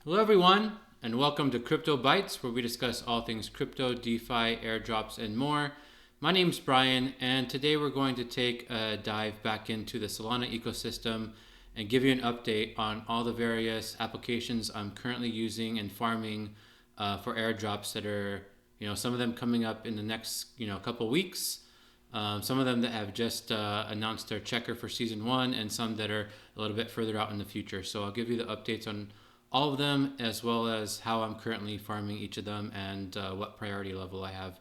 Hello everyone, and welcome to Crypto Bytes, where we discuss all things crypto, DeFi, airdrops, and more. My name's Brian, and today we're going to take a dive back into the Solana ecosystem and give you an update on all the various applications I'm currently using and farming for airdrops that are, some of them coming up in the next, couple weeks. Some of them that have just announced their checker for season one, and some that are a little bit further out in the future. So I'll give you the updates on all of them, as well as how I'm currently farming each of them and what priority level I have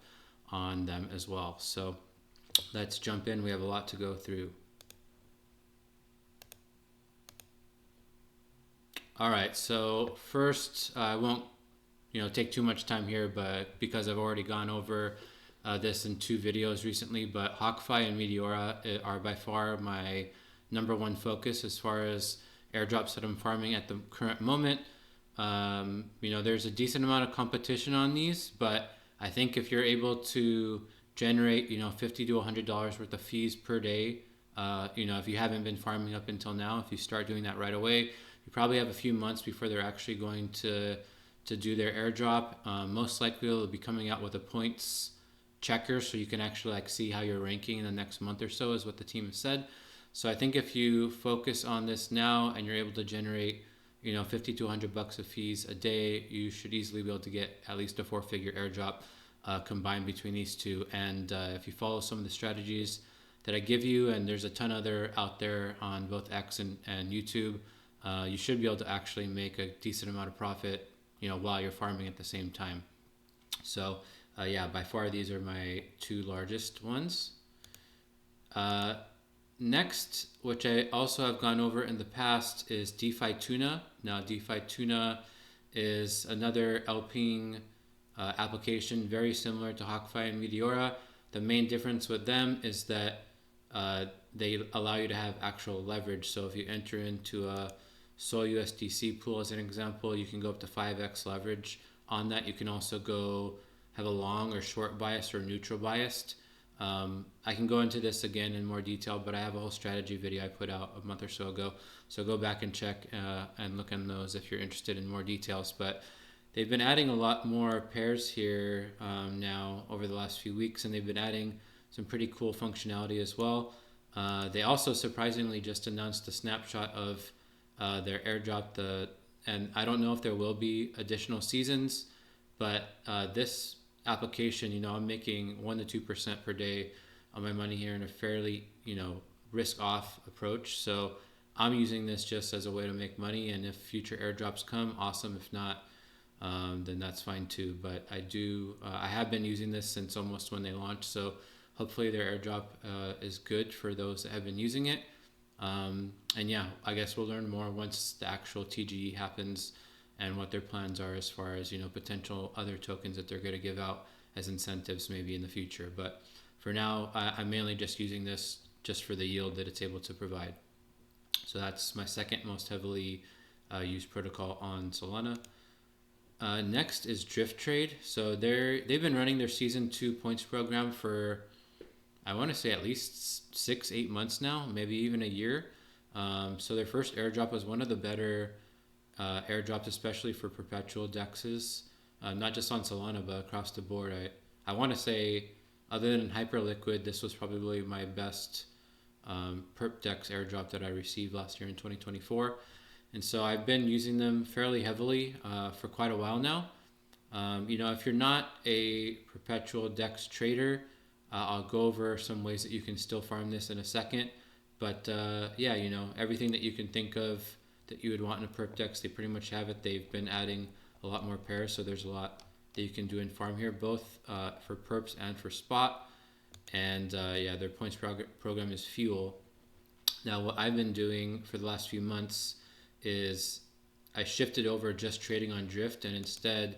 on them as well. So let's jump in. We have a lot to go through. All right, so first, I won't take too much time here, but because I've already gone over this in two videos recently, but HawkFi and Meteora are by far my number one focus as far as airdrops that I'm farming at the current moment. There's a decent amount of competition on these, but I think if you're able to generate, $50 to $100 worth of fees per day, if you haven't been farming up until now, if you start doing that right away, you probably have a few months before they're actually going to do their airdrop. Most likely they'll be coming out with a points checker, so you can actually see how you're ranking in the next month or so, is what the team has said. So I think if you focus on this now and you're able to generate, 50 to $100 of fees a day, you should easily be able to get at least a 4-figure airdrop combined between these two. And if you follow some of the strategies that I give you, and there's a ton other out there on both X and YouTube, you should be able to actually make a decent amount of profit, while you're farming at the same time. So by far these are my two largest ones. Next, which I also have gone over in the past, is DeFi Tuna. Now, DeFi Tuna is another LPing application very similar to HawkFi and Meteora. The main difference with them is that they allow you to have actual leverage. So if you enter into a Sol USDC pool, as an example, you can go up to 5x leverage on that. You can also go have a long or short bias or neutral biased. I can go into this again in more detail, but I have a whole strategy video I put out a month or so ago. So go back and check and look in those if you're interested in more details. But they've been adding a lot more pairs here now over the last few weeks, and they've been adding some pretty cool functionality as well. They also surprisingly just announced a snapshot of their airdrop. And I don't know if there will be additional seasons, but this application, I'm making 1% to 2% per day on my money here in a fairly, risk off approach. So I'm using this just as a way to make money. And if future airdrops come, awesome. If not, then that's fine too. But I have been using this since almost when they launched. So hopefully their airdrop is good for those that have been using it. I guess we'll learn more once the actual TGE happens and what their plans are as far as, potential other tokens that they're going to give out as incentives maybe in the future. But for now, I'm mainly just using this just for the yield that it's able to provide. So that's my second most heavily used protocol on Solana. Next is Drift Trade. So they've been running their season 2 points program for, I want to say, at least 6-8 months now, maybe even a year. So their first airdrop was one of the better airdrops, especially for perpetual dexes, not just on Solana, but across the board. I want to say, other than Hyperliquid, this was probably my best perp dex airdrop that I received last year in 2024. And so I've been using them fairly heavily for quite a while now. If you're not a perpetual dex trader, I'll go over some ways that you can still farm this in a second. But everything that you can think of that you would want in a perp dex, they pretty much have it. They've been adding a lot more pairs, so there's a lot that you can do in farm here, both for perps and for spot. And their points program is Fuel. Now, what I've been doing for the last few months is I shifted over just trading on Drift, and instead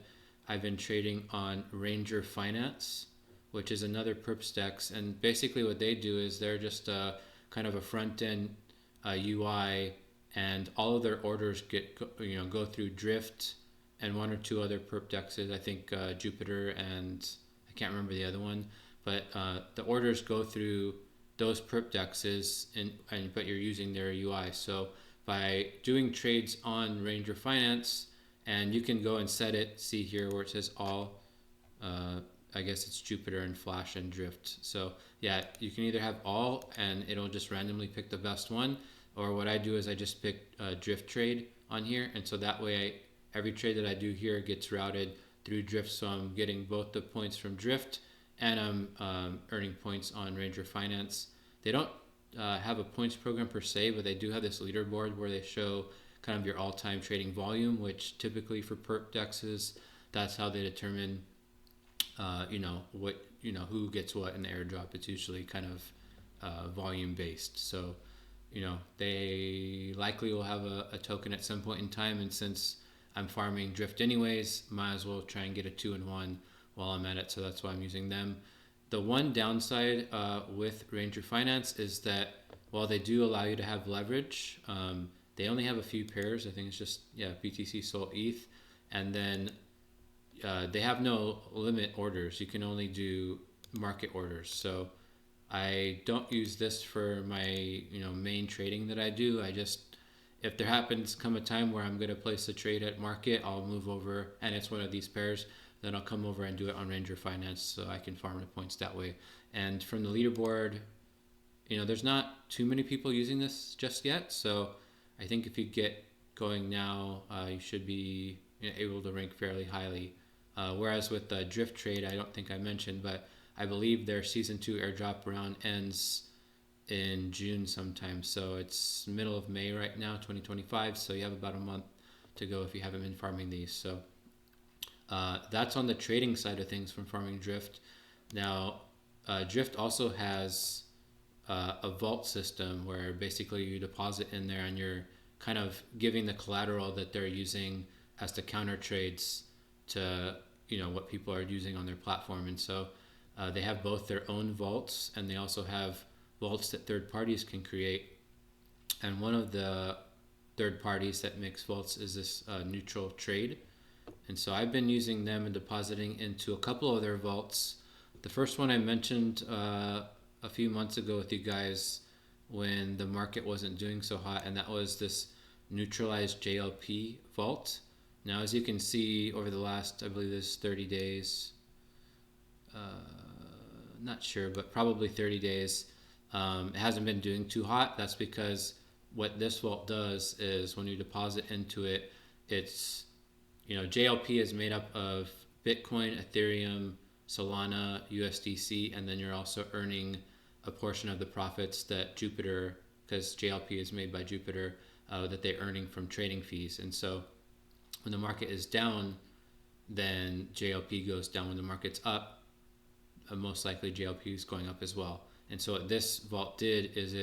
I've been trading on Ranger Finance, which is another perps dex. And basically what they do is they're just kind of a front end UI, and all of their orders go through Drift and one or two other perp dexes. I think Jupiter, and I can't remember the other one, but the orders go through those perp dexes, but you're using their UI. So by doing trades on Ranger Finance and you can go and set it. See here where it says all. I guess it's Jupiter and Flash and Drift. So yeah, you can either have all and it'll just randomly pick the best one, or what I do is I just pick Drift trade on here, and so that way every trade that I do here gets routed through Drift, so I'm getting both the points from Drift and I'm earning points on Ranger Finance. They don't have a points program per se, but they do have this leaderboard where they show kind of your all-time trading volume, which typically for perp dexes, that's how they determine who gets what in the airdrop. It's usually kind of volume based. So, they likely will have a token at some point in time. And since I'm farming Drift anyways, might as well try and get a 2-in-1 while I'm at it. So that's why I'm using them. The one downside with Ranger Finance is that while they do allow you to have leverage, they only have a few pairs. I think it's just, BTC, Sol, ETH. And then they have no limit orders. You can only do market orders. So I don't use this for my main trading that I do. I just, if there happens come a time where I'm going to place a trade at market, I'll move over and it's one of these pairs, then I'll come over and do it on Ranger Finance so I can farm the points that way. And from the leaderboard, there's not too many people using this just yet. So I think if you get going now, you should be able to rank fairly highly. Whereas with the Drift trade, I don't think I mentioned, but I believe their season 2 airdrop round ends in June sometime. So it's middle of May right now, 2025. So you have about a month to go if you haven't been farming these. So that's on the trading side of things from farming Drift. Now, Drift also has a vault system where basically you deposit in there and you're kind of giving the collateral that they're using as the counter trades to what people are using on their platform. And so they have both their own vaults and they also have vaults that third parties can create. And one of the third parties that makes vaults is this Neutral Trade. And so I've been using them and depositing into a couple of their vaults. The first one I mentioned a few months ago with you guys when the market wasn't doing so hot, and that was this neutralized JLP vault. Now, as you can see over the last, I believe this 30 days, not sure, but probably 30 days, it hasn't been doing too hot. That's because what this vault does is when you deposit into it, it's, JLP is made up of Bitcoin, Ethereum, Solana, USDC, and then you're also earning a portion of the profits that Jupiter, because JLP is made by Jupiter, that they're earning from trading fees. And so when the market is down, then JLP goes down. When the market's up, most likely JLP is going up as well. And so what this vault did is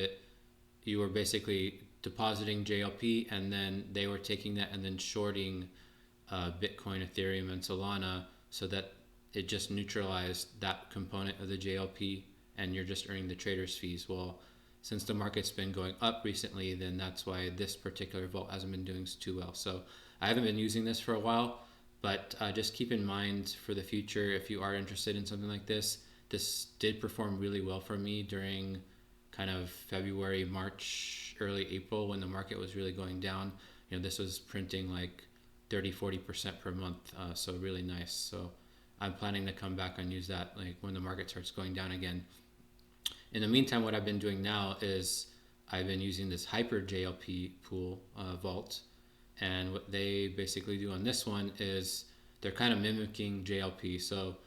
you were basically depositing JLP and then they were taking that and then shorting Bitcoin, Ethereum, and Solana so that it just neutralized that component of the JLP and you're just earning the trader's fees. Well, since the market's been going up recently, then that's why this particular vault hasn't been doing too well. So I haven't been using this for a while, but just keep in mind for the future, if you are interested in something like this did perform really well for me during kind of February, March, early April when the market was really going down. This was printing like 30-40% per month, so really nice. So I'm planning to come back and use that like when the market starts going down again. In the meantime, what I've been doing now is I've been using this Hyper JLP pool vault, and what they basically do on this one is they're kind of mimicking JLP. So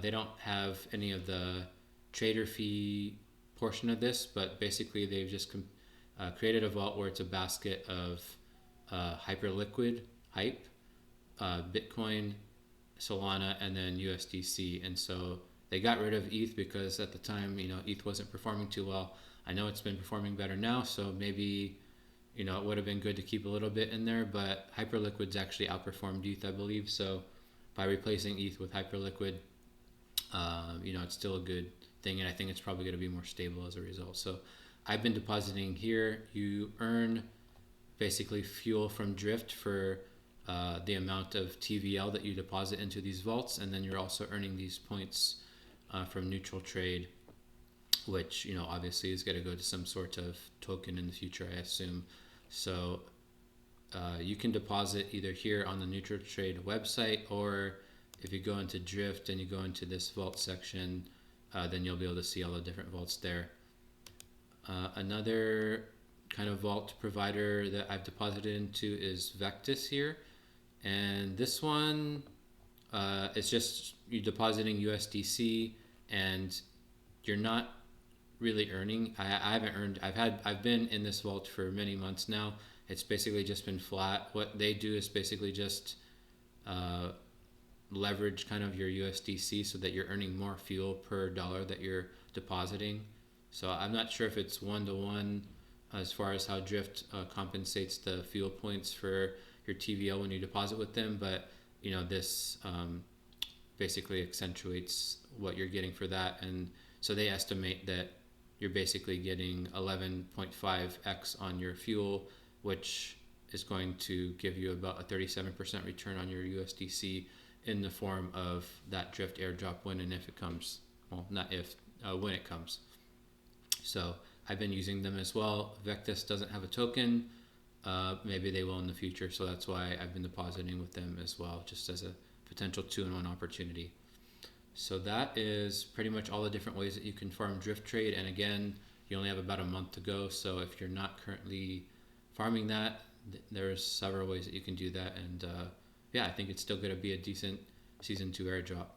they don't have any of the trader fee portion of this, but basically they've just created a vault where it's a basket of Hyperliquid, Hype, Bitcoin, Solana, and then USDC. And so they got rid of ETH because at the time, ETH wasn't performing too well. I know it's been performing better now, so maybe, it would have been good to keep a little bit in there, but Hyperliquid's actually outperformed ETH, I believe. So by replacing ETH with Hyperliquid, it's still a good thing, and I think it's probably going to be more stable as a result. So I've been depositing here. You earn basically fuel from Drift for the amount of TVL that you deposit into these vaults, and then you're also earning these points from Neutral Trade, which obviously is going to go to some sort of token in the future, I assume. So you can deposit either here on the Neutral Trade website, or if you go into Drift and you go into this vault section, then you'll be able to see all the different vaults there. Another kind of vault provider that I've deposited into is Vectis here. And this one, it's just you depositing USDC, and you're not really earning. I haven't earned. I've been in this vault for many months now. It's basically just been flat. What they do is basically just leverage kind of your USDC so that you're earning more fuel per dollar that you're depositing. So I'm not sure if it's one-to-one as far as how Drift compensates the fuel points for your TVL when you deposit with them, but you know, this basically accentuates what you're getting for that. And so they estimate that you're basically getting 11.5x on your fuel, which is going to give you about a 37% return on your USDC in the form of that Drift airdrop when and if it comes. Well, not if, when it comes. So I've been using them as well. Vectis doesn't have a token. Maybe they will in the future, so that's why I've been depositing with them as well, just as a potential 2-in-1 opportunity. So that is pretty much all the different ways that you can farm Drift Trade. And again, you only have about a month to go, so if you're not currently farming that, there's several ways that you can do that. And yeah, I think it's still going to be a decent Season 2 airdrop.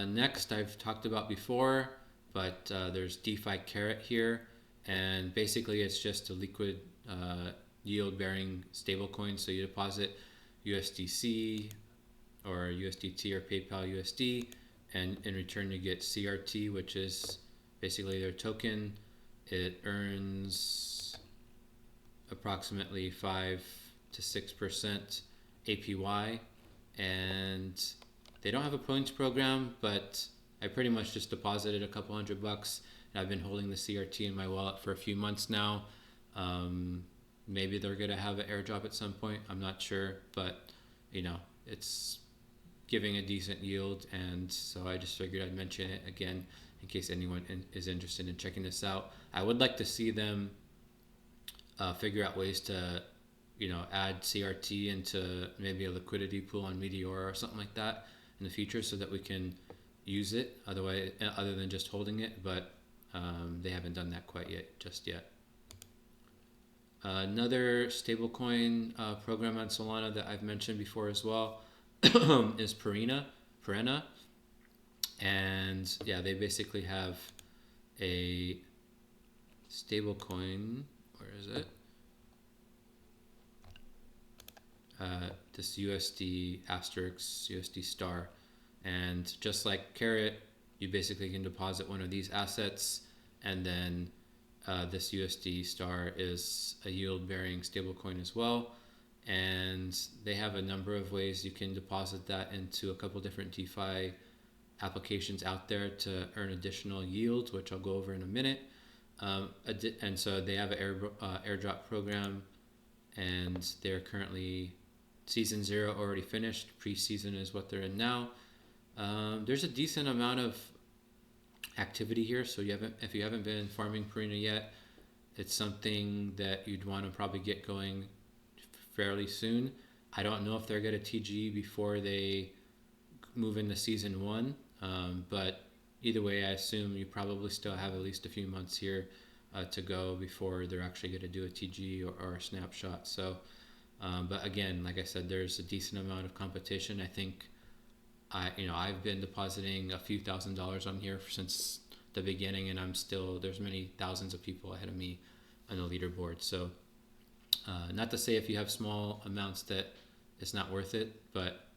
Next, I've talked about before, but there's DeFi Carrot here. And basically it's just a liquid yield bearing stablecoin. So you deposit USDC or USDT or PayPal USD, and in return you get CRT, which is basically their token. It earns approximately 5 to 6% APY, and they don't have a points program, but I pretty much just deposited a couple $100. I've been holding the CRT in my wallet for a few months now. Maybe they're going to have an airdrop at some point. I'm not sure, but you know, it's giving a decent yield, and so I just figured I'd mention it again in case anyone is interested in checking this out. I would like to see them figure out ways to, you know, add CRT into maybe a liquidity pool on Meteor or something like that in the future, so that we can use it other than just holding it. But they haven't done that quite yet. Another stablecoin program on Solana that I've mentioned before as well is Perenna. And yeah, they basically have a stablecoin. Where is it? This USD asterisk, USD star. And just like Carrot, you basically can deposit one of these assets, and then this USD star is a yield bearing stablecoin as well. And they have a number of ways you can deposit that into a couple different DeFi applications out there to earn additional yield, which I'll go over in a minute. And so they have an airdrop program, and they're currently Season 0 already finished. Pre-season is what they're in now. There's a decent amount of activity here, so if you haven't been farming Perenna yet, it's something that you'd want to probably get going fairly soon. I don't know if they're going to TG before they move into Season 1, but either way, I assume you probably still have at least a few months here to go before they're actually going to do a TG or a snapshot. So, but again, like I said, there's a decent amount of competition. I think I've been depositing a few $1,000s on here since the beginning, and there's many thousands of people ahead of me on the leaderboard. So not to say if you have small amounts that it's not worth it, but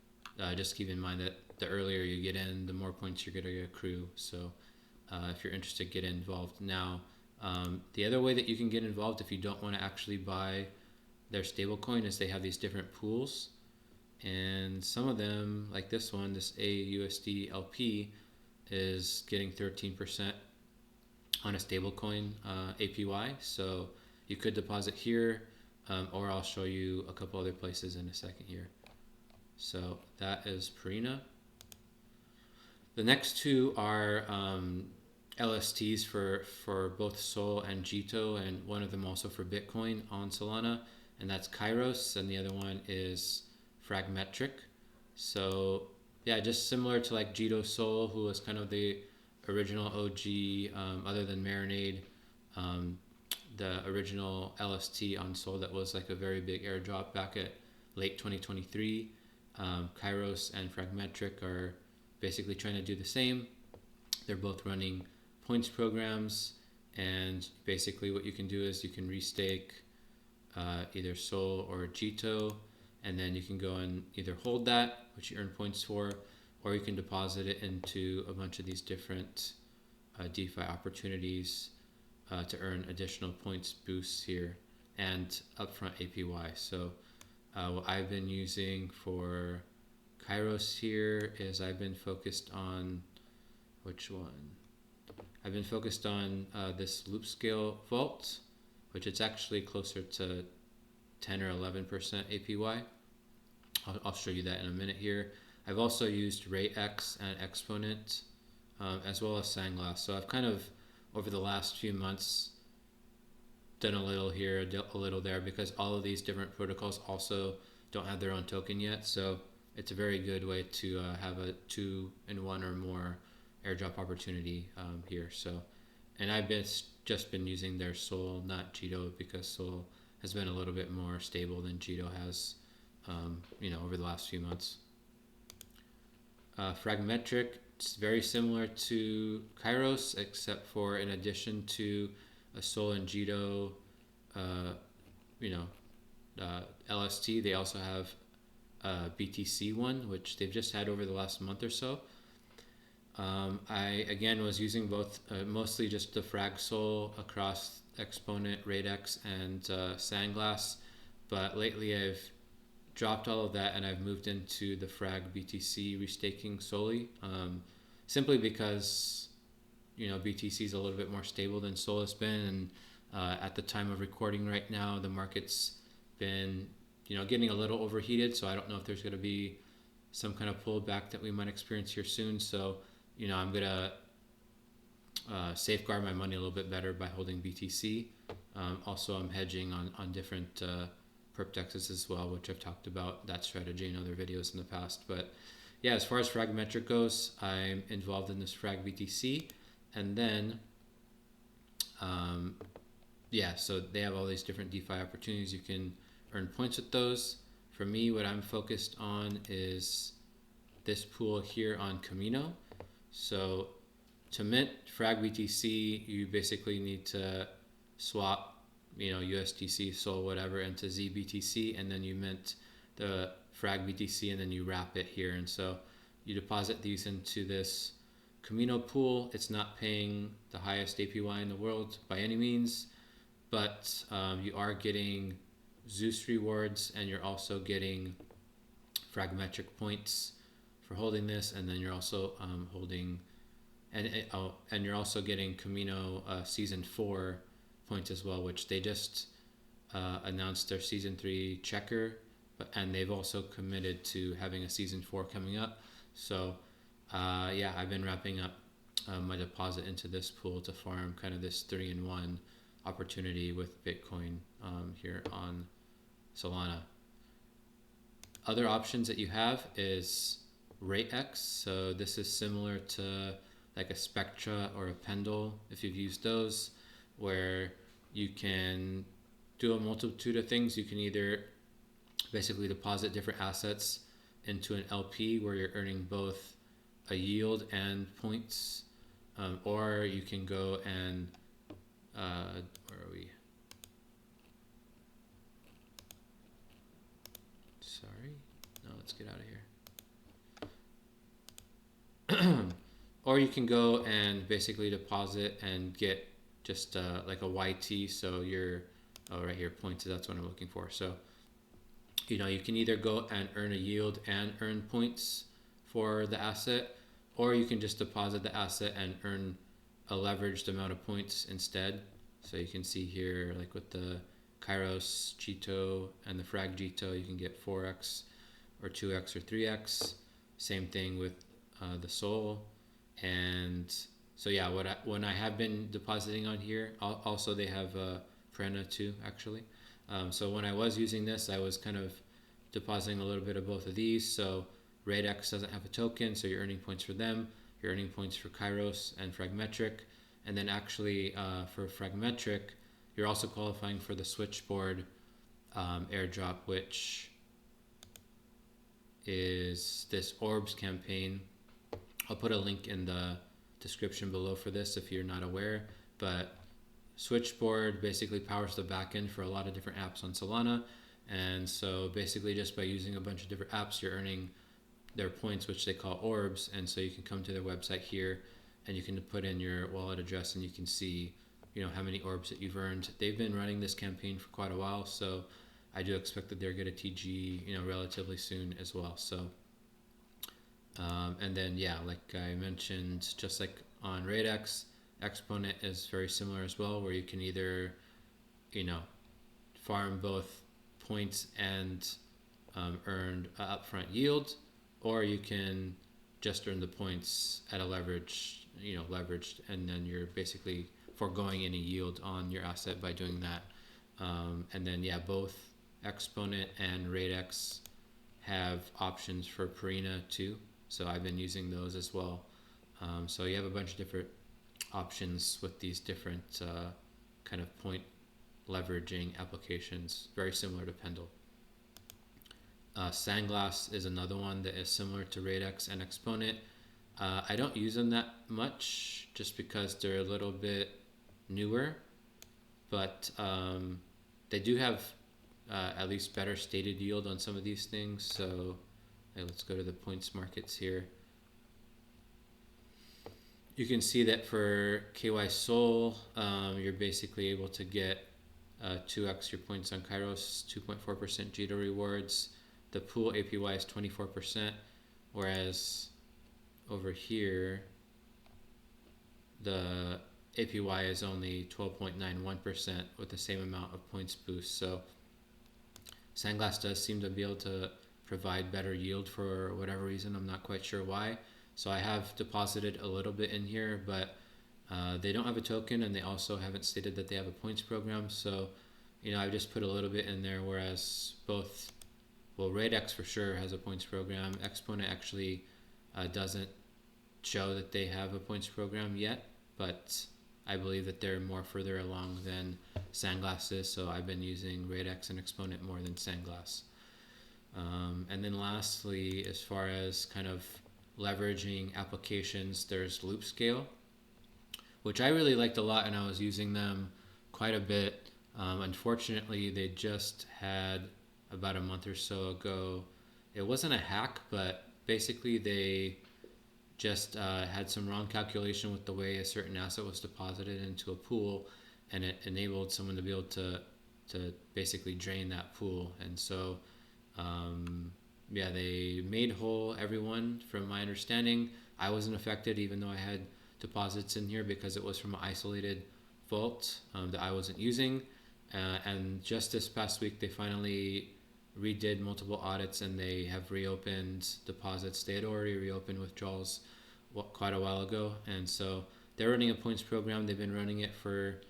just keep in mind that the earlier you get in, the more points you're going to accrue. So if you're interested, get involved now. The other way that you can get involved if you don't want to actually buy their stablecoin is they have these different pools. And some of them, like this one, this AUSD LP, is getting 13% on a stablecoin APY. So you could deposit here, or I'll show you a couple other places in a second here. So that is Perenna. The next two are LSTs for both Sol and Jito, and one of them also for Bitcoin on Solana. and that's Kairos, and the other one is Fragmetric. So yeah, just similar to like Jito Sol, who was kind of the original OG, other than Marinade, the original LST on Sol that was like a very big airdrop back at late 2023. Kairos and Fragmetric are basically trying to do the same. They're both running points programs, and basically what you can do is you can restake either Sol or Jito, and then you can go and either hold that, which you earn points for, or you can deposit it into a bunch of these different DeFi opportunities to earn additional points boosts here and upfront APY. So what I've been using for Kairos here is I've been focused on, which one? I've been focused on this loop scale vault, which it's actually closer to 10 or 11% APY. I'll show you that in a minute here. I've also used RateX and Exponent, as well as Sandglass. So I've kind of, over the last few months, done a little here, a little there, because all of these different protocols also don't have their own token yet. So it's a very good way to have a 2-in-1 or more airdrop opportunity here. So, and I've just been using their Sol, not Jito, because Sol has been a little bit more stable than Jito has, over the last few months. Fragmetric, it's very similar to Kairos, except for in addition to a Sol and Jito, LST, they also have a BTC one, which they've just had over the last month or so. I again was using both, mostly just the Frag Sol across Exponent, RateX, and Sandglass, but lately I've dropped all of that and I've moved into the Frag BTC restaking solely, simply because BTC is a little bit more stable than Sol has been, and at the time of recording right now, the market's been getting a little overheated, so I don't know if there's going to be some kind of pullback that we might experience here soon. So I'm gonna safeguard my money a little bit better by holding BTC. Also, I'm hedging on different perp dexes as well, which I've talked about that strategy in other videos in the past. But yeah, as far as Fragmetric goes, I'm involved in this Frag BTC, and then so they have all these different DeFi opportunities. You can earn points with those. For me, what I'm focused on is this pool here on Kamino. So to mint Frag BTC, you basically need to swap, USDC, Sol, whatever, into ZBTC, and then you mint the Frag BTC, and then you wrap it here. And so you deposit these into this Kamino pool. It's not paying the highest APY in the world by any means, but you are getting Zeus rewards, and you're also getting Fragmetric points for holding this, and then you're also holding, and you're also getting Kamino Season 4 points as well, which they just announced their Season 3 checker, and they've also committed to having a Season 4 coming up. So I've been wrapping up my deposit into this pool to farm kind of this 3-in-1 opportunity with Bitcoin here on Solana. Other options that you have is RateX. So this is similar to like a Spectra or a Pendle, if you've used those, where you can do a multitude of things. You can either basically deposit different assets into an LP where you're earning both a yield and points, or you can go and where are we? Sorry, no, let's get out of here. Or you can go and basically deposit and get just like a YT. So you're right here, points. That's what I'm looking for. So you can either go and earn a yield and earn points for the asset, or you can just deposit the asset and earn a leveraged amount of points instead. So you can see here, like with the Kairos Jito and the Frag Jito, you can get 4x or 2x or 3x. Same thing with the Sol. And so when I have been depositing on here, also they have Prena too, actually. So when I was using this, I was kind of depositing a little bit of both of these. So RateX doesn't have a token, so you're earning points for them. You're earning points for Kairos and Fragmetric. And then actually for Fragmetric, you're also qualifying for the Switchboard airdrop, which is this Orbs campaign. I'll put a link in the description below for this if you're not aware. But Switchboard basically powers the backend for a lot of different apps on Solana. And so basically just by using a bunch of different apps, you're earning their points, which they call orbs. And so you can come to their website here and you can put in your wallet address and you can see, how many orbs that you've earned. They've been running this campaign for quite a while. So I do expect that they're going to TG, relatively soon as well. So, and then, yeah, like I mentioned, just like on RateX, Exponent is very similar as well, where you can either, farm both points and earn upfront yield, or you can just earn the points at a leveraged, and then you're basically foregoing any yield on your asset by doing that. And then, yeah, both Exponent and RateX have options for Perina too, so I've been using those as well. So you have a bunch of different options with these different kind of point leveraging applications, very similar to Pendle. Sandglass is another one that is similar to RateX and Exponent. I don't use them that much just because they're a little bit newer, but they do have at least better stated yield on some of these things. So let's go to the points markets here. You can see that for KY Sol, you're basically able to get 2x your points on Kairos, 2.4% JITO rewards. The pool APY is 24%, whereas over here, the APY is only 12.91% with the same amount of points boost. So Sandglass does seem to be able to provide better yield for whatever reason. I'm not quite sure why. So I have deposited a little bit in here, but they don't have a token and they also haven't stated that they have a points program. So, I've just put a little bit in there, whereas RateX for sure has a points program. Exponent actually doesn't show that they have a points program yet, but I believe that they're more further along than Sandglass is. So I've been using RateX and Exponent more than Sandglass. And then lastly, as far as kind of leveraging applications, there's Loopscale, which I really liked a lot and I was using them quite a bit. Unfortunately, they just had about a month or so ago, it wasn't a hack, but basically they just had some wrong calculation with the way a certain asset was deposited into a pool, and it enabled someone to be able to basically drain that pool. And so they made whole everyone from my understanding. I wasn't affected even though I had deposits in here because it was from an isolated vault that I wasn't using. And just this past week, they finally redid multiple audits and they have reopened deposits. They had already reopened withdrawals quite a while ago. And so they're running a points program. They've been running it for,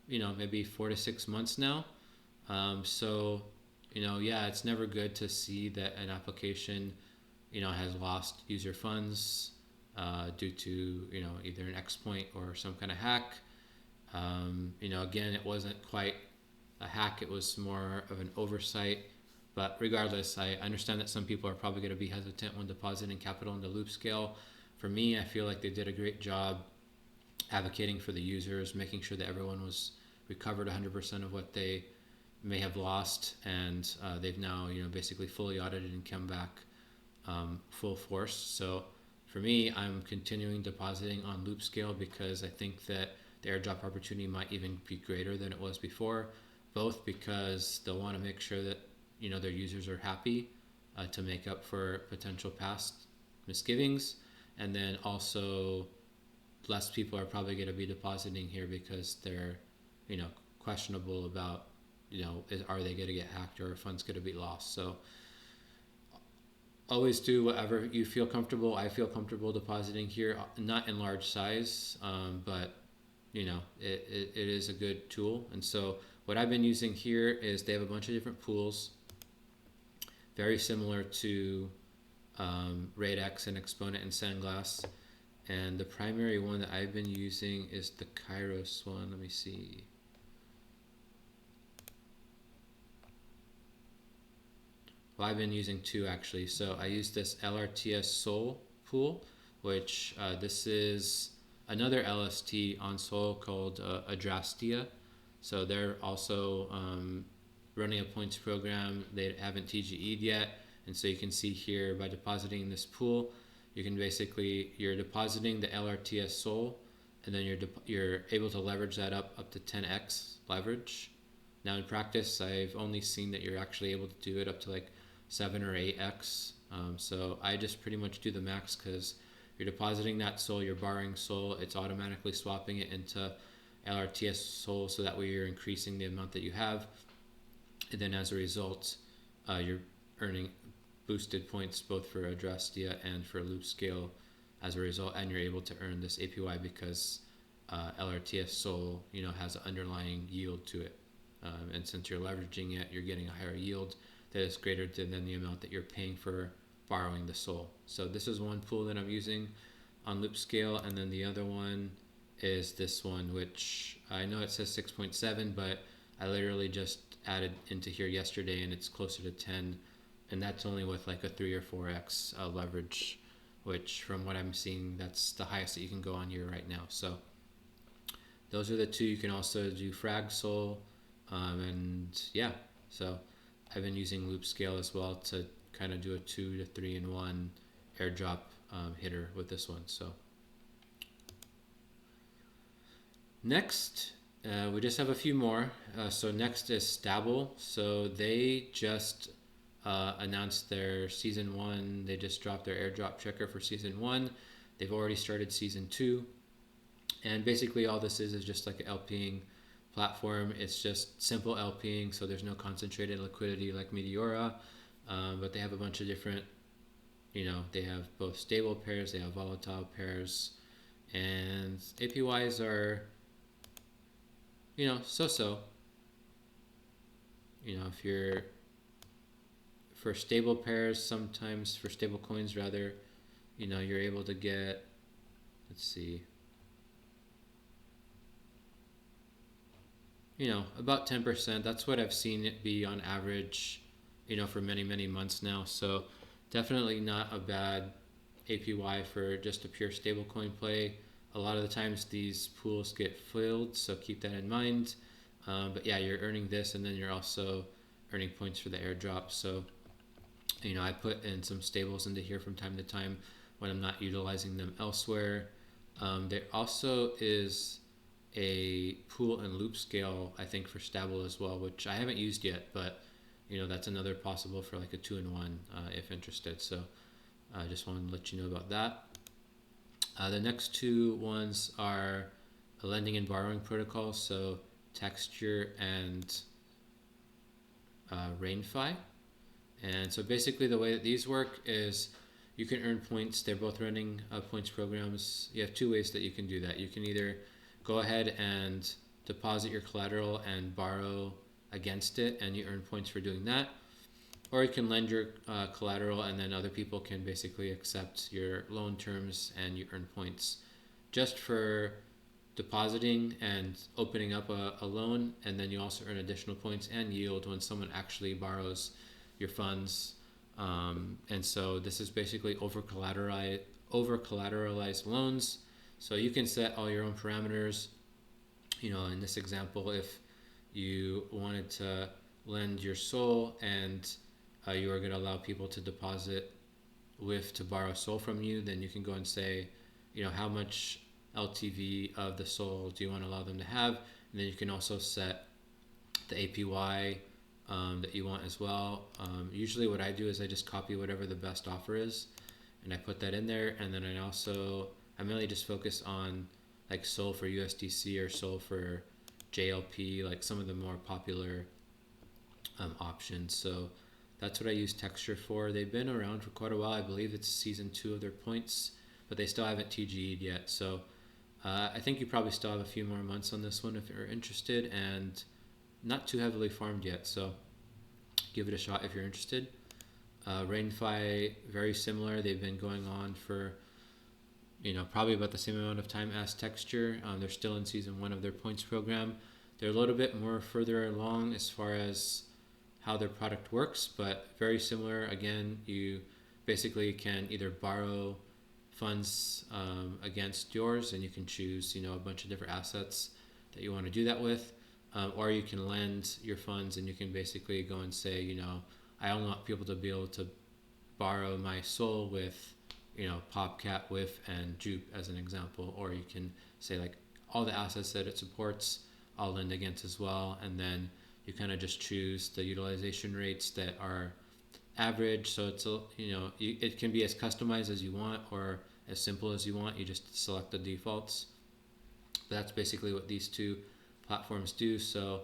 maybe 4 to 6 months now. It's never good to see that an application, has lost user funds due to, either an exploit or some kind of hack. Again, it wasn't quite a hack. It was more of an oversight. But regardless, I understand that some people are probably going to be hesitant when depositing capital into Loopscale. For me, I feel like they did a great job advocating for the users, making sure that everyone was recovered 100% of what they may have lost, and they've now basically fully audited and come back full force. So for me, I'm continuing depositing on Loopscale because I think that the airdrop opportunity might even be greater than it was before, both because they'll want to make sure that their users are happy to make up for potential past misgivings, and then also less people are probably going to be depositing here because they're questionable about are they going to get hacked or are funds going to be lost. So always do whatever you feel comfortable. I feel comfortable depositing here, not in large size, but it is a good tool. And so what I've been using here is they have a bunch of different pools, very similar to RateX and Exponent and Sandglass. And the primary one that I've been using is the Kairos one. Let me see. Well, I've been using two actually. So I use this LRTS Sol pool, which this is another LST on Sol called Adrastia. So they're also running a points program. They haven't TGE'd yet. And so you can see here by depositing in this pool, you can basically, you're depositing the LRTS Sol, and then you're able to leverage that up to 10x leverage. Now in practice, I've only seen that you're actually able to do it up to like 7 or 8x. So I just pretty much do the max because you're depositing that Sol, you're borrowing Sol, it's automatically swapping it into LRTS Sol, so that way you're increasing the amount that you have. And then as a result, you're earning boosted points both for Adrastia and for Loop Scale as a result, and you're able to earn this APY because LRTS Sol, has an underlying yield to it, and since you're leveraging it, you're getting a higher yield that is greater than the amount that you're paying for borrowing the Sol. So this is one pool that I'm using on Loop Scale, and then the other one is this one, which I know it says 6.7, but I literally just added into here yesterday, and it's closer to 10. And that's only with like a 3 or 4x leverage, which from what I'm seeing, that's the highest that you can go on here right now. So those are the two. You can also do Frag Sol, and yeah, so I've been using Loop Scale as well to kind of do a 2 to 3 in 1 airdrop hitter with this one. So next, we just have a few more. So next is Stable. So they just announced their season 1. They just dropped their airdrop checker for season 1. They've already started season 2, and basically all this is just like an LPing platform. It's just simple LPing, so there's no concentrated liquidity like Meteora, but they have a bunch of different, they have both stable pairs, they have volatile pairs, and APYs are, so-so. If you're for stable pairs, sometimes for stable coins rather, you're able to get, let's see, about 10%. That's what I've seen it be on average, for many, many months now. So definitely not a bad APY for just a pure stablecoin play. A lot of the times these pools get filled, so keep that in mind. But yeah, you're earning this, and then you're also earning points for the airdrop. So I put in some stables into here from time to time when I'm not utilizing them elsewhere. There also is a pool and Loop Scale, I think, for Stable as well, which I haven't used yet, but that's another possible for like a 2-in-1 if interested. So I just wanted to let you know about that. The next two ones are a lending and borrowing protocol, so Texture and Rainfi. And so basically the way that these work is you can earn points. They're both running points programs. You have two ways that you can do that. You can either go ahead and deposit your collateral and borrow against it, and you earn points for doing that. Or you can lend your collateral, and then other people can basically accept your loan terms and you earn points just for depositing and opening up a loan. And then you also earn additional points and yield when someone actually borrows your funds, and so this is basically over collateralized loans. So you can set all your own parameters. In this example, if you wanted to lend your Sol and you are going to allow people to deposit to borrow Sol from you, then you can go and say, how much LTV of the Sol do you want to allow them to have, and then you can also set the APY that you want as well. Usually what I do is I just copy whatever the best offer is and I put that in there, and then I mainly just focus on like Sol for USDC or Sol for JLP, like some of the more popular options. So that's what I use Texture for. They've been around for quite a while. I believe it's season 2 of their points, but they still haven't TGE'd yet. So I think you probably still have a few more months on this one if you're interested, and not too heavily farmed yet, so give it a shot if you're interested. RainFi, very similar. They've been going on for probably about the same amount of time as Texture. They're still in season 1 of their points program. They're a little bit more further along as far as how their product works, but very similar. Again, you basically can either borrow funds against yours, and you can choose a bunch of different assets that you want to do that with, or you can lend your funds, and you can basically go and say, I only want people to be able to borrow my SOL with PopCat, WIF, and Jupe as an example. Or you can say like all the assets that it supports I'll lend against as well, and then you kind of just choose the utilization rates that are average. So it's it can be as customized as you want or as simple as you want. You just select the defaults. But that's basically what these two platforms do. So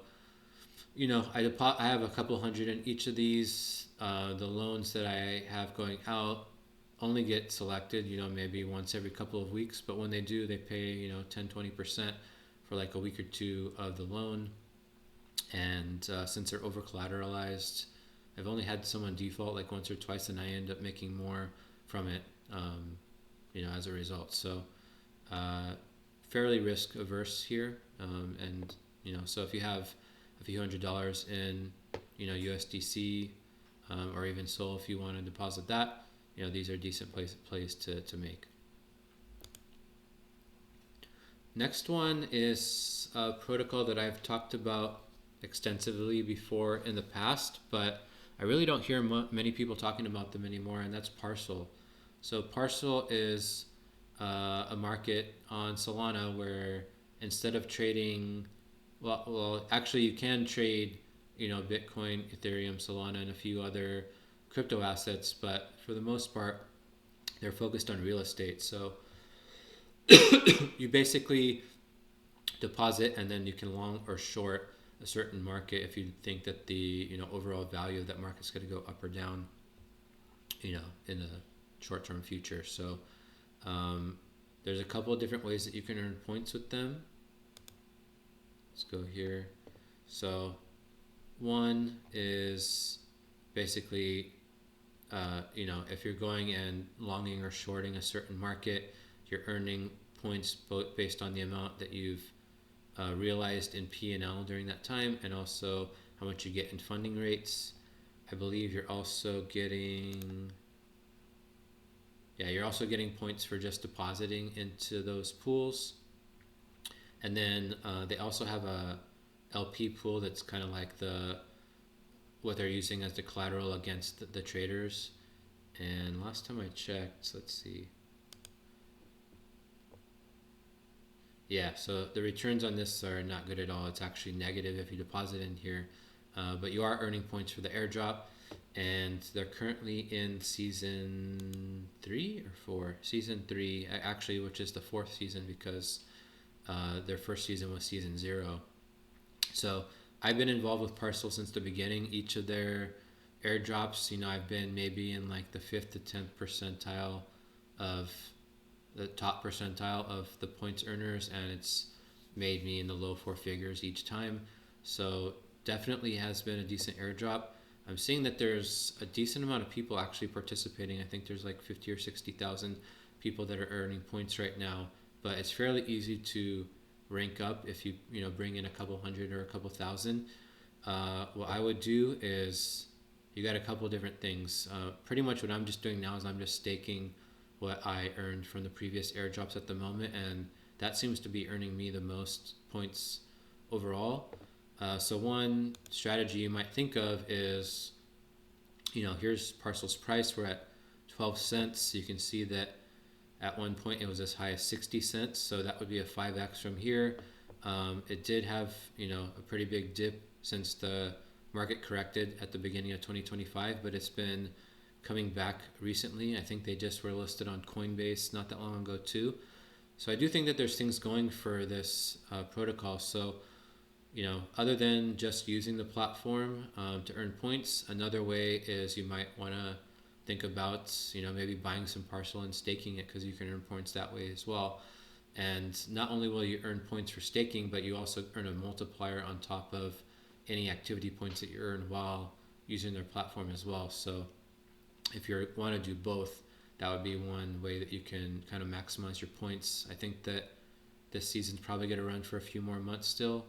I have a couple hundred in each of these. The loans that I have going out only get selected, maybe once every couple of weeks, but when they do, they pay 10-20% for like a week or two of the loan. And since they're over collateralized, I've only had someone default like once or twice, and I end up making more from it as a result. So fairly risk averse here, and so if you have a few $100s in USDC or even SOL, if you want to deposit that, these are decent place to make. Next one is a protocol that I've talked about extensively before in the past, but I really don't hear many people talking about them anymore, and that's Parcel. So Parcel is a market on Solana where instead of trading, well, actually you can trade, Bitcoin, Ethereum, Solana, and a few other crypto assets, but for the most part, they're focused on real estate. So you basically deposit, and then you can long or short a certain market if you think that the overall value of that market is going to go up or down, in the short-term future. So there's a couple of different ways that you can earn points with them. Let's go here. So one is basically if you're going and longing or shorting a certain market, you're earning points both based on the amount that you've realized in P&L during that time, and also how much you get in funding rates. I believe you're also getting points for just depositing into those pools. And then they also have a LP pool that's kind of like what they're using as the collateral against the traders. And last time I checked, let's see. Yeah, so the returns on this are not good at all. It's actually negative if you deposit in here. But you are earning points for the airdrop. And they're currently in season 3 or 4? Season 3, actually, which is the 4th season, because their first season was season 0. So I've been involved with Parcel since the beginning. Each of their airdrops, I've been maybe in like the 5th to 10th percentile of the top percentile of the points earners, and it's made me in the low 4 figures each time. So definitely has been a decent airdrop. I'm seeing that there's a decent amount of people actually participating. I think there's like 50 or 60,000 people that are earning points right now, but it's fairly easy to rank up if you bring in a couple hundred or a couple thousand. What I would do is, you got a couple different things. Pretty much what I'm just doing now is I'm just staking what I earned from the previous airdrops at the moment, and that seems to be earning me the most points overall. So one strategy you might think of is, here's Parcel's price. We're at 12 cents. You can see that at one point it was as high as 60 cents. So that would be a 5x from here. It did have, a pretty big dip since the market corrected at the beginning of 2025, but it's been coming back recently. I think they just were listed on Coinbase not that long ago too. So I do think that there's things going for this protocol. So, other than just using the platform to earn points, another way is you might want to think about, maybe buying some Parcel and staking it, because you can earn points that way as well. And not only will you earn points for staking, but you also earn a multiplier on top of any activity points that you earn while using their platform as well. So if you want to do both, that would be one way that you can kind of maximize your points. I think that this season's probably going to run for a few more months still.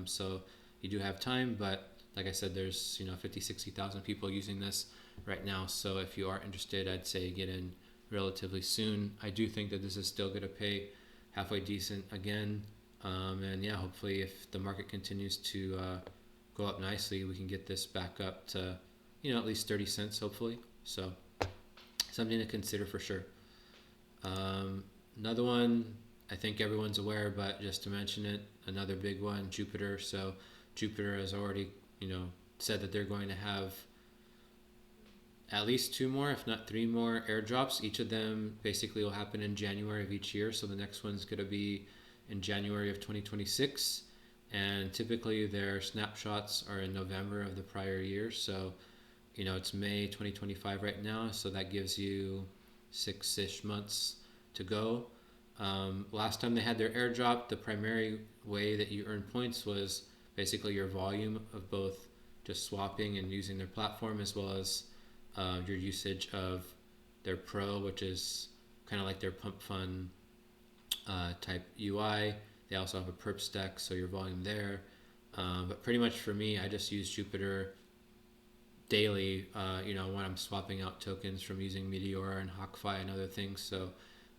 So you do have time, but like I said, there's 50, 60,000 people using this right now. So if you are interested, I'd say get in relatively soon. I do think that this is still going to pay halfway decent again. And yeah, hopefully if the market continues to go up nicely, we can get this back up to, at least 30 cents, hopefully. So something to consider for sure. Another one, I think everyone's aware, but just to mention it, another big one, Jupiter. So Jupiter has already, said that they're going to have at least 2 more, if not 3 more airdrops. Each of them basically will happen in January of each year. So the next one's going to be in January of 2026. And typically their snapshots are in November of the prior year. So, it's May 2025 right now. So that gives you 6-ish months to go. Last time they had their airdrop, the primary way that you earn points was basically your volume of both just swapping and using their platform, as well as your usage of their Pro, which is kind of like their pump fund type UI. They also have a perp stack, so your volume there. But pretty much for me, I just use Jupiter daily, when I'm swapping out tokens from using Meteor and HawkFi and other things. So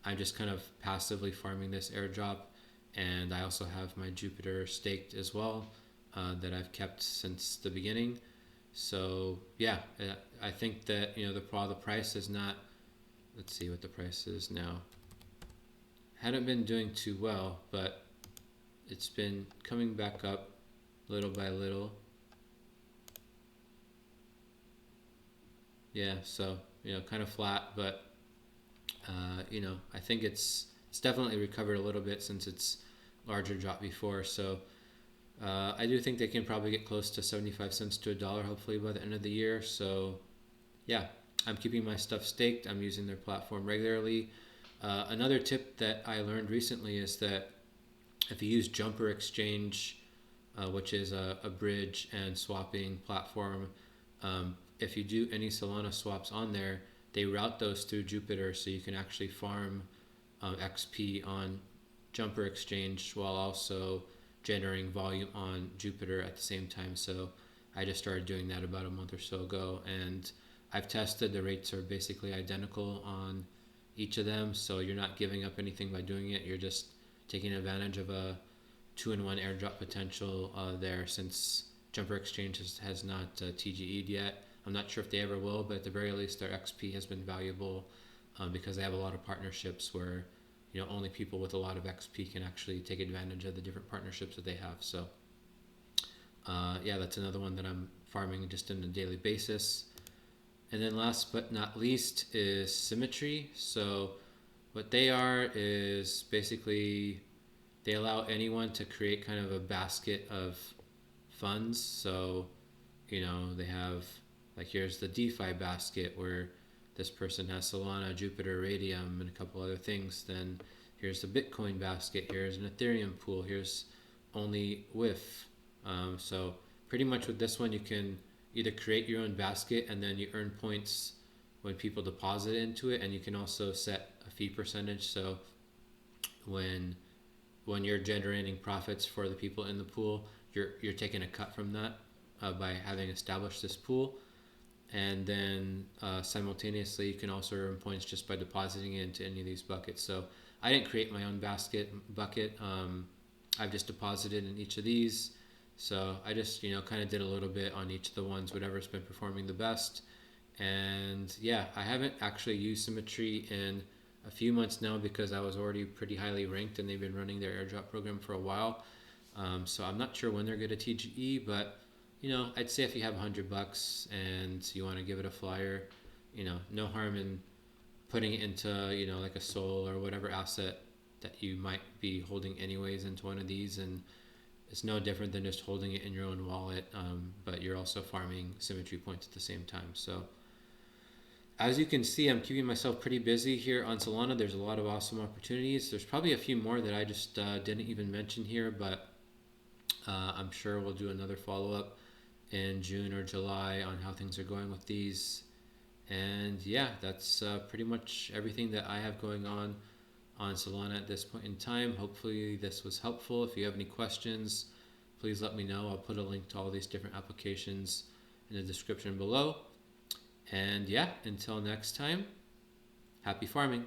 I'm just kind of passively farming this airdrop. And I also have my Jupiter staked as well, that I've kept since the beginning. So yeah, I think that, the price is not, let's see what the price is now. Hadn't been doing too well, but it's been coming back up little by little. Yeah, so, kind of flat, but, I think it's definitely recovered a little bit since its larger drop before. So I do think they can probably get close to 75 cents to $1, hopefully by the end of the year. So yeah, I'm keeping my stuff staked. I'm using their platform regularly. Another tip that I learned recently is that if you use Jumper Exchange, which is a bridge and swapping platform, if you do any Solana swaps on there, they route those through Jupiter, so you can actually farm XP on Jumper Exchange while also generating volume on Jupiter at the same time. So I just started doing that about a month or so ago, and I've tested, the rates are basically identical on each of them. So you're not giving up anything by doing it. You're just taking advantage of a 2-in-1 airdrop potential there, since Jumper Exchange has not TGE'd yet. I'm not sure if they ever will, but at the very least their XP has been valuable because they have a lot of partnerships where only people with a lot of XP can actually take advantage of the different partnerships that they have. So yeah, that's another one that I'm farming just on a daily basis. And then last but not least is Symmetry. So what they are is basically they allow anyone to create kind of a basket of funds. So they have, like, here's the DeFi basket where this person has Solana, Jupiter, Radium, and a couple other things. Then here's the Bitcoin basket. Here's an Ethereum pool. Here's only WIF. So pretty much with this one, you can either create your own basket and then you earn points when people deposit into it, and you can also set a fee percentage. So when you're generating profits for the people in the pool, you're taking a cut from that by having established this pool. And then simultaneously, you can also earn points just by depositing into any of these buckets. So I didn't create my own bucket. I've just deposited in each of these. So I just, kind of did a little bit on each of the ones, whatever's been performing the best. And yeah, I haven't actually used Symmetry in a few months now because I was already pretty highly ranked and they've been running their airdrop program for a while. So I'm not sure when they're going to TGE, but I'd say if you have $100 and you want to give it a flyer, no harm in putting it into, like a Sol or whatever asset that you might be holding anyways into one of these. And it's no different than just holding it in your own wallet, but you're also farming Symmetry points at the same time. So as you can see, I'm keeping myself pretty busy here on Solana. There's a lot of awesome opportunities. There's probably a few more that I just didn't even mention here, but I'm sure we'll do another follow-up. in June or July on how things are going with these. And yeah, that's pretty much everything that I have going on Solana at this point in time. Hopefully this was helpful. If you have any questions, please let me know. I'll put a link to all these different applications in the description below. And yeah, until next time, happy farming.